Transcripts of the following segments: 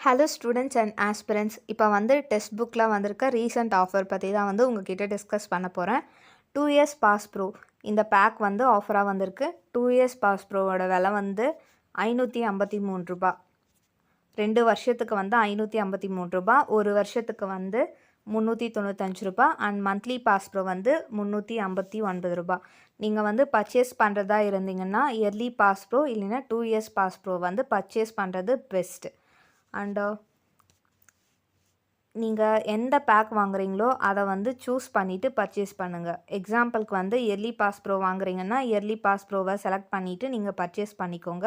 Hello students and aspirants. இப்போ வந்து text புக்கில் வந்திருக்க ரீசெண்ட் ஆஃபர் பற்றி தான் வந்து உங்ககிட்ட டிஸ்கஸ் பண்ண போகிறேன். 2 இயர்ஸ் பாஸ் ப்ரோ இந்த பேக் வந்து ஆஃபராக வந்திருக்கு. 2 இயர்ஸ் பாஸ் ப்ரோவோட விலை வந்து ரூ. 553. 2 வருஷத்துக்கு வந்து ரூ. 553, ஒரு வருஷத்துக்கு வந்து ரூ. 395 அண்ட் மந்த்லி பாஸ் ப்ரோ வந்து ரூ. 359. நீங்கள் வந்து பர்ச்சேஸ் பண்ணுறதா இருந்தீங்கன்னா இயர்லி பாஸ் ப்ரோ இல்லைன்னா 2 இயர்ஸ் பாஸ் ப்ரோ வந்து பர்ச்சேஸ் பண்ணுறது பெஸ்ட்டு. அண்டு நீங்கள் எந்த பேக் வாங்குறீங்களோ அதை வந்து சூஸ் பண்ணிவிட்டு பர்ச்சேஸ் பண்ணுங்கள். எக்ஸாம்பிளுக்கு வந்து இயர்லி பாஸ் ப்ரோ வாங்குறீங்கன்னா இயர்லி பாஸ் ப்ரோவை செலக்ட் பண்ணிவிட்டு நீங்கள் பர்ச்சேஸ் பண்ணிக்கோங்க.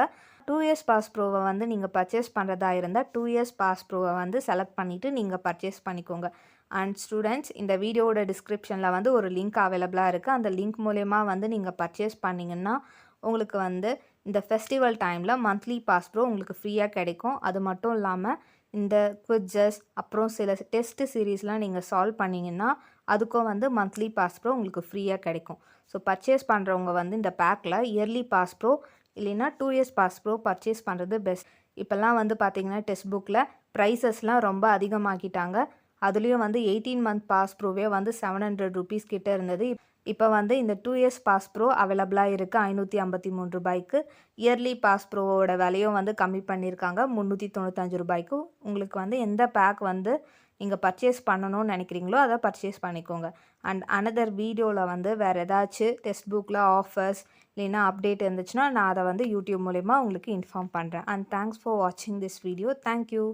2 இயர்ஸ் பாஸ் ப்ரோவை வந்து நீங்கள் பர்ச்சேஸ் பண்ணுறதா இருந்தால் 2 இயர்ஸ் பாஸ் ப்ரோவை வந்து செலக்ட் பண்ணிவிட்டு நீங்கள் பர்ச்சேஸ் பண்ணிக்கோங்க. அண்ட் ஸ்டூடெண்ட்ஸ், இந்த வீடியோவோட டிஸ்கிரிப்ஷனில் வந்து ஒரு லிங்க் அவைலபிளாக இருக்குது. அந்த லிங்க் மூலயமா வந்து நீங்கள் பர்ச்சேஸ் பண்ணிங்கன்னா உங்களுக்கு வந்து இந்த ஃபெஸ்டிவல் டைமில் மந்த்லி பாஸ் ப்ரோ உங்களுக்கு ஃப்ரீயாக கிடைக்கும். அது மட்டும் இல்லாமல் இந்த குவிஜஸ் அப்புறம் சில டெஸ்ட் சீரீஸ்லாம் நீங்கள் சால்வ் பண்ணிங்கன்னா அதுக்கும் வந்து மந்த்லி பாஸ் ப்ரோ உங்களுக்கு ஃப்ரீயாக கிடைக்கும். ஸோ பர்ச்சேஸ் பண்ணுறவங்க வந்து இந்த பேக்கில் இயர்லி பாஸ் ப்ரோ இல்லைன்னா 2 இயர்ஸ் பாஸ் ப்ரோ பர்ச்சேஸ் பண்ணுறது பெஸ்ட். இப்போல்லாம் வந்து பார்த்திங்கன்னா டெக்ஸ்ட் புக்கில் ப்ரைஸஸ்லாம் ரொம்ப அதிகமாக்கிட்டாங்க. அதுலேயும் வந்து 18 மந்த் பாஸ் ப்ரோவே வந்து ₹700 கிட்ட இருந்தது. இப்போ வந்து இந்த 2 இயர்ஸ் பாஸ் ப்ரோ அவைலபிளாக இருக்குது ₹553. இயர்லி பாஸ் ப்ரோவோட விலையும் வந்து கம்மி பண்ணியிருக்காங்க ₹395. உங்களுக்கு வந்து எந்த பேக் வந்து நீங்கள் பர்ச்சேஸ் பண்ணணும்னு நினைக்கிறீங்களோ அதை பர்ச்சேஸ் பண்ணிக்கோங்க. அண்ட் அனதர் வீடியோவில் வந்து வேறு ஏதாச்சும் டெக்ஸ்ட் புக்கில் ஆஃபர்ஸ் இல்லைன்னா அப்டேட் இருந்துச்சுன்னா நான் அதை வந்து யூடியூப் மூலமா உங்களுக்கு இன்ஃபார்ம் பண்ணுறேன். அண்ட் தேங்க்ஸ் ஃபார் வாட்சிங் திஸ் வீடியோ. தேங்க்யூ.